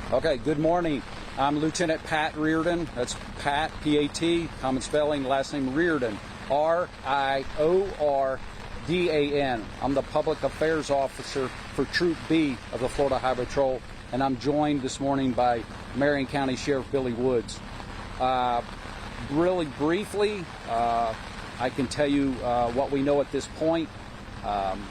Okay, good morning. I'm Lieutenant Pat Riordan. That's Pat, P-A-T, common spelling, last name Riordan, R-I-O-R-D-A-N. I'm the Public Affairs Officer for Troop B of the Florida Highway Patrol, and I'm joined this morning by Marion County Sheriff Billy Woods. Really briefly, I can tell you what we know at this point.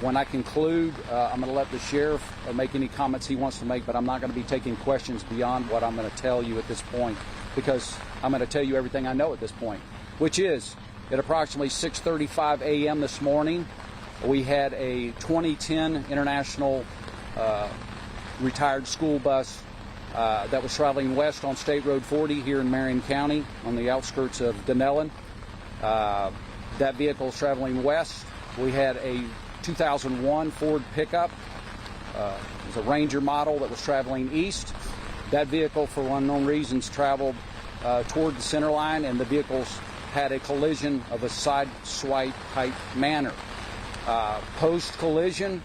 When I conclude, I'm going to let the sheriff make any comments he wants to make, but I'm not going to be taking questions beyond what I'm going to tell you at this point, because I'm going to tell you everything I know at this point, which is at approximately 6:35 a.m. this morning, we had a 2010 International retired school bus that was traveling west on State Road 40 here in Marion County on the outskirts of Dunellen. That vehicle is traveling west. We had a 2001 Ford pickup. It was a Ranger model that was traveling east. That vehicle, for unknown reasons, traveled toward the center line, and the vehicles had a collision of a side swipe type manner. Post-collision,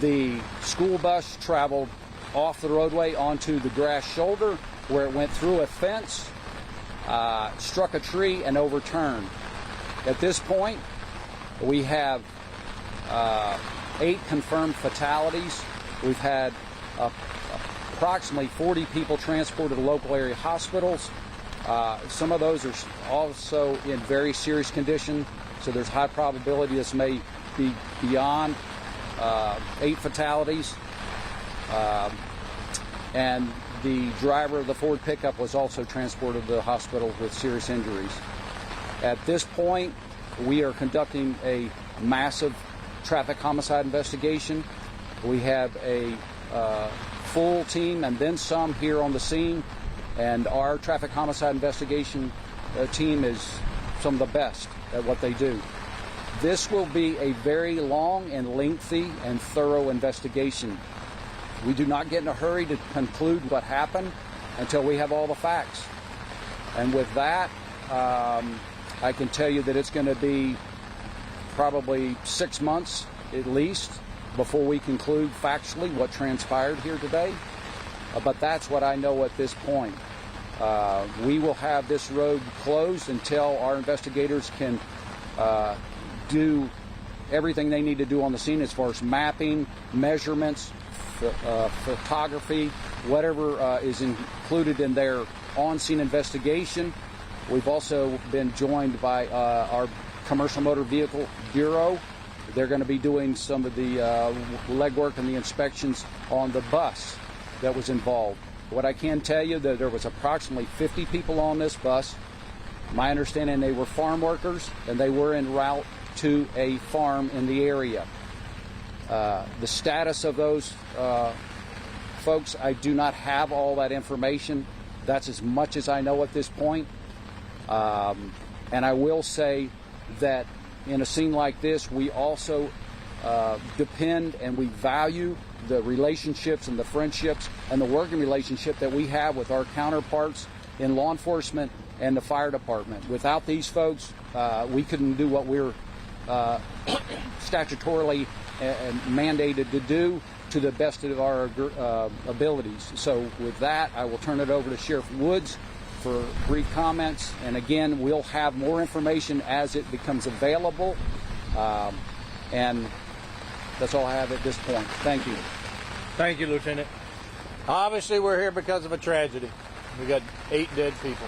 the school bus traveled off the roadway onto the grass shoulder, where it went through a fence, struck a tree, and overturned. At this point, we have 8 confirmed fatalities. We've had approximately 40 people transported to local area hospitals. Some of those are also in very serious condition, so there's high probability this may be beyond 8 fatalities. And the driver of the Ford pickup was also transported to the hospital with serious injuries. At this point, we are conducting a massive traffic homicide investigation. We have a full team and then some here on the scene, and our traffic homicide investigation team is some of the best at what they do. This will be a very long and lengthy and thorough investigation. We do not get in a hurry to conclude what happened until we have all the facts. And with that, I can tell you that it's going to be probably 6 months at least before we conclude factually what transpired here today. But that's what I know at this point. We will have this road closed until our investigators can do everything they need to do on the scene as far as mapping, measurements, photography, whatever is included in their on-scene investigation. We've also been joined by our Commercial Motor Vehicle Bureau. They're going to be doing some of the legwork and the inspections on the bus that was involved. What I can tell you, that there was approximately 50 people on this bus. My understanding, they were farm workers, and they were en route to a farm in the area. The status of those folks, I do not have all that information. That's as much as I know at this point. And I will say that in a scene like this, we also depend and we value the relationships and the friendships and the working relationship that we have with our counterparts in law enforcement and the fire department. Without these folks, we couldn't do what we're statutorily mandated to do to the best of our abilities. So with that, I will turn it over to Sheriff Woods for brief comments, and again, we'll have more information as it becomes available, and that's all I have at this point. Thank you. Thank you, Lieutenant. Obviously, we're here because of a tragedy. We got 8 dead people.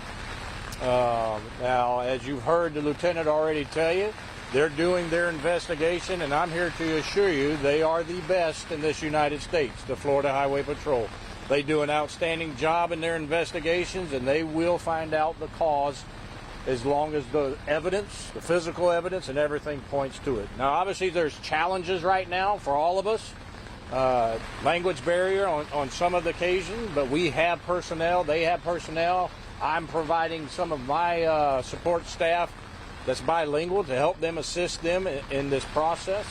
Now, as you've heard the Lieutenant already tell you, they're doing their investigation, and I'm here to assure you they are the best in this United States, the Florida Highway Patrol. They do an outstanding job in their investigations, and they will find out the cause as long as the evidence, the physical evidence, and everything points to it. Now, obviously, there's challenges right now for all of us. Language barrier on some of the occasions, but we have personnel, they have personnel. I'm providing some of my support staff that's bilingual to help them, assist them in this process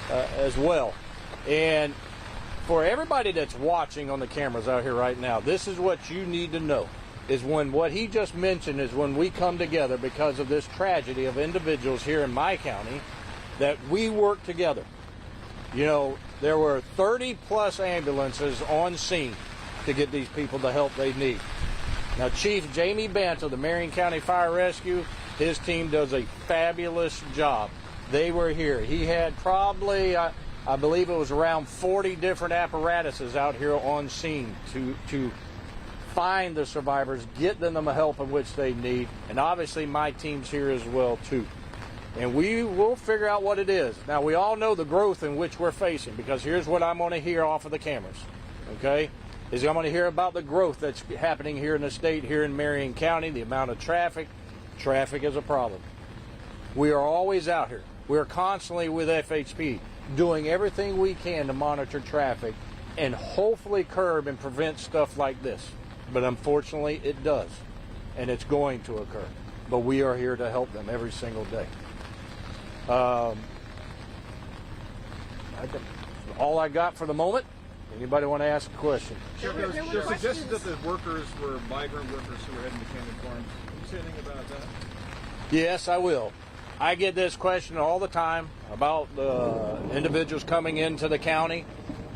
as well. And for everybody that's watching on the cameras out here right now, this is what you need to know, is when what he just mentioned is when we come together because of this tragedy of individuals here in my county, that we work together. You know, there were 30 plus ambulances on scene. to get these people the help they need. Now, Chief Jamie Bant of the Marion County Fire Rescue, his team does a fabulous job. They were here. He had probably, I believe it was around 40 different apparatuses out here on scene to find the survivors, get them the help in which they need, and obviously my team's here as well too. And we will figure out what it is. Now, we all know the growth in which we're facing, because here's what I'm going to hear off of the cameras, okay? Is I'm going to hear about the growth that's happening here in the state, here in Marion County, the amount of traffic. Traffic is a problem. We are always out here. We're constantly with FHP doing everything we can to monitor traffic and hopefully curb and prevent stuff like this. But unfortunately, it does, and it's going to occur. But we are here to help them every single day. All I got for the moment. Anybody want to ask a question? Sheriff, there's suggestions that the workers were migrant workers who were heading to Canyon Farms. Can you say anything about that? Yes, I will. I get this question all the time about individuals coming into the county.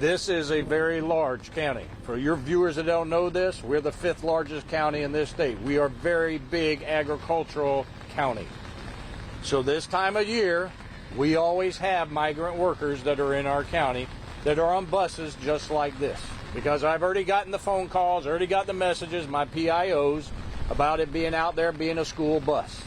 This is a very large county. For your viewers that don't know this, we're the 5th largest county in this state. We are a very big agricultural county. So this time of year, we always have migrant workers that are in our county that are on buses just like this. Because I've already gotten the phone calls, already got the messages, my PIOs, about it being out there being a school bus.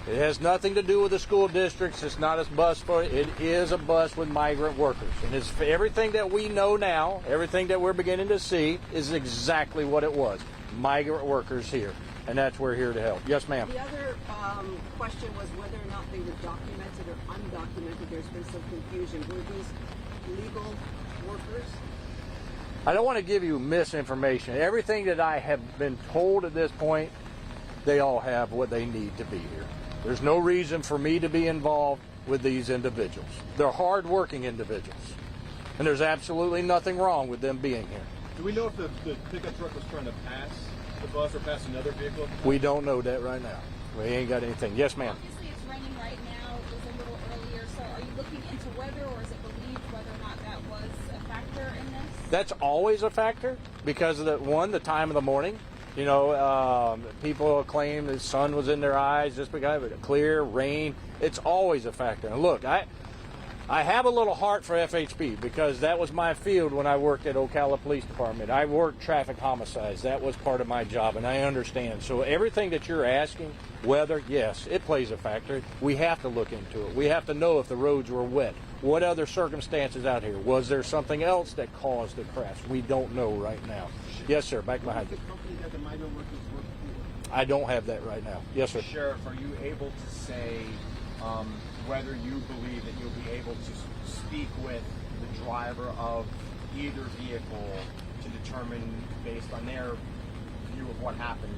It has nothing to do with the school districts. It's not a bus for it. It is a bus with migrant workers. And it's everything that we know now, everything that we're beginning to see is exactly what it was. Migrant workers here. And that's we're here to help. Yes, ma'am. The other question was whether or not they were documented or undocumented. There's been some confusion. Were these legal workers? I don't want to give you misinformation. Everything that I have been told at this point, they all have what they need to be here. There's no reason for me to be involved with these individuals. They're hard-working individuals, and there's absolutely nothing wrong with them being here. Do we know if the pickup truck was trying to pass the bus or pass another vehicle? We don't know that right now. We ain't got anything. Yes, ma'am. Obviously, it's raining right now. It was a little earlier. So are you looking into weather, or is it believed whether or not that was a factor in this? That's always a factor because of the time of the morning. You know, people claim the sun was in their eyes just because of it. Clear, rain. It's always a factor. And look, I have a little heart for FHP because that was my field when I worked at Ocala Police Department. I worked traffic homicides. That was part of my job, and I understand. So everything that you're asking, weather, yes, it plays a factor. We have to look into it. We have to know if the roads were wet. What other circumstances out here? Was there something else that caused the crash? We don't know right now. Yes, sir. Back behind you. That the migrant workers work for? I don't have that right now. Yes, sir. Sheriff, are you able to say whether you believe that you'll be able to speak with the driver of either vehicle to determine, based on their view of what happened?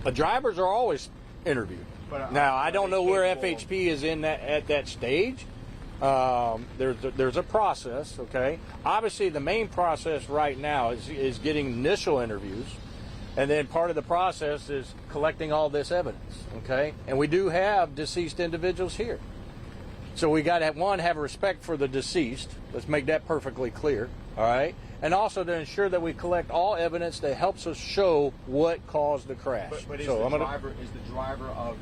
The drivers are always interviewed. But, now, I don't know where capable of- FHP is at that stage. There's a process, okay? Obviously, the main process right now is getting initial interviews, and then part of the process is collecting all this evidence, okay? And we do have deceased individuals here. So we got to, have respect for the deceased. Let's make that perfectly clear, all right? And also to ensure that we collect all evidence that helps us show what caused the crash. But is, so the driver of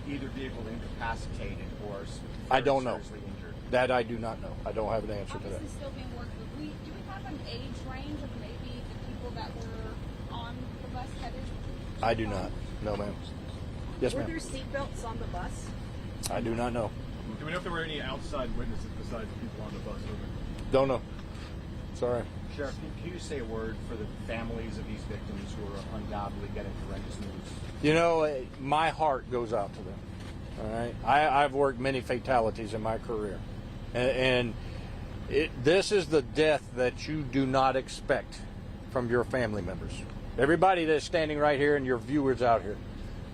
either vehicle incapacitated or I don't know. seriously injured? That I do not know. I don't have an answer to that. Obviously, still being worked with. Do we have an age range of maybe the people that were on the bus headed? I do not. No, ma'am. Yes, Were ma'am. there seatbelts on the bus? I do not know. Do we know if there were any outside witnesses besides the people on the bus? Don't know. Sorry. Sheriff, can you say a word for the families of these victims who are undoubtedly getting horrendous news? You know, my heart goes out to them. All right. I've worked many fatalities in my career, and this is the death that you do not expect from your family members. Everybody that's standing right here and your viewers out here,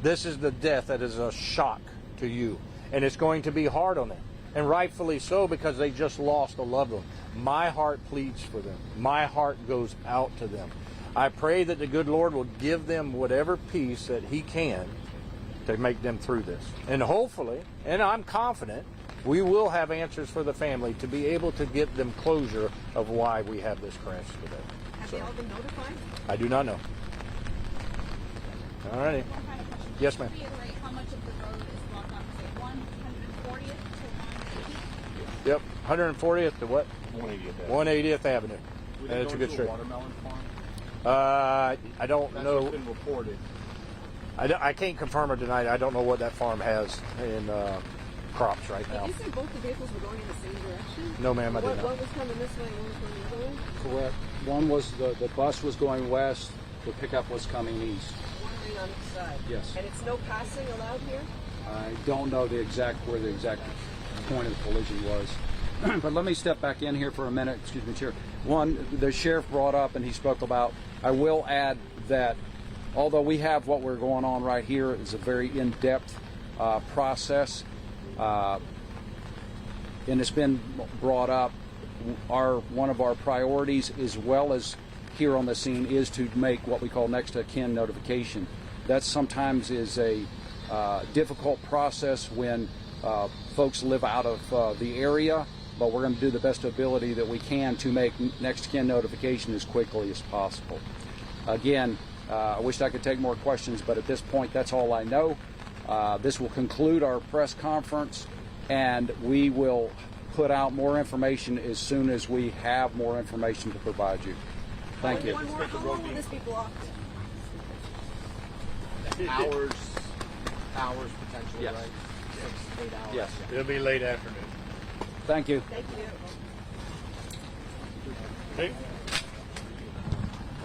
this is the death that is a shock to you, and it's going to be hard on them, and rightfully so because they just lost a loved one. My heart pleads for them. My heart goes out to them. I pray that the good Lord will give them whatever peace that He can to make them through this. And hopefully, and I'm confident, we will have answers for the family to be able to get them closure of why we have this crash today. Have they all been notified? I do not know. All righty. One final question. Yes, ma'am. Reiterate how much of the road is blocked off? Is it 140th to 180th? Yep, 140th to what? 180th. 180th Avenue. Would And they it's a go good to straight. watermelon farm? I don't That's know. what's been reported. I can't confirm or deny. I don't know what that farm has in crops right now. Did you say both the vehicles were going in the same direction? No, ma'am, I did One not. was coming this way and one was going the other way? Correct. One was the bus was going west, the pickup was coming east. One lane on each side? Yes. And it's no passing allowed here? I don't know where the exact point of the collision was. But let me step back in here for a minute. Excuse me, Chair. One, the sheriff brought up and he spoke about, I will add that although we have what we're going on right here is a very in-depth process, and it's been brought up, one of our priorities as well as here on the scene is to make what we call next of kin notification. That sometimes is a difficult process when folks live out of the area, but we're going to do the best ability that we can to make next of kin notification as quickly as possible. Again, I wish I could take more questions, but at this point, that's all I know. This will conclude our press conference, and we will put out more information as soon as we have more information to provide you. Thank you. One more. How long will this be blocked? Hours potentially, Yes. right? 6, 8 hours. Yes. It'll be late afternoon. Thank you. Thank you. Hey.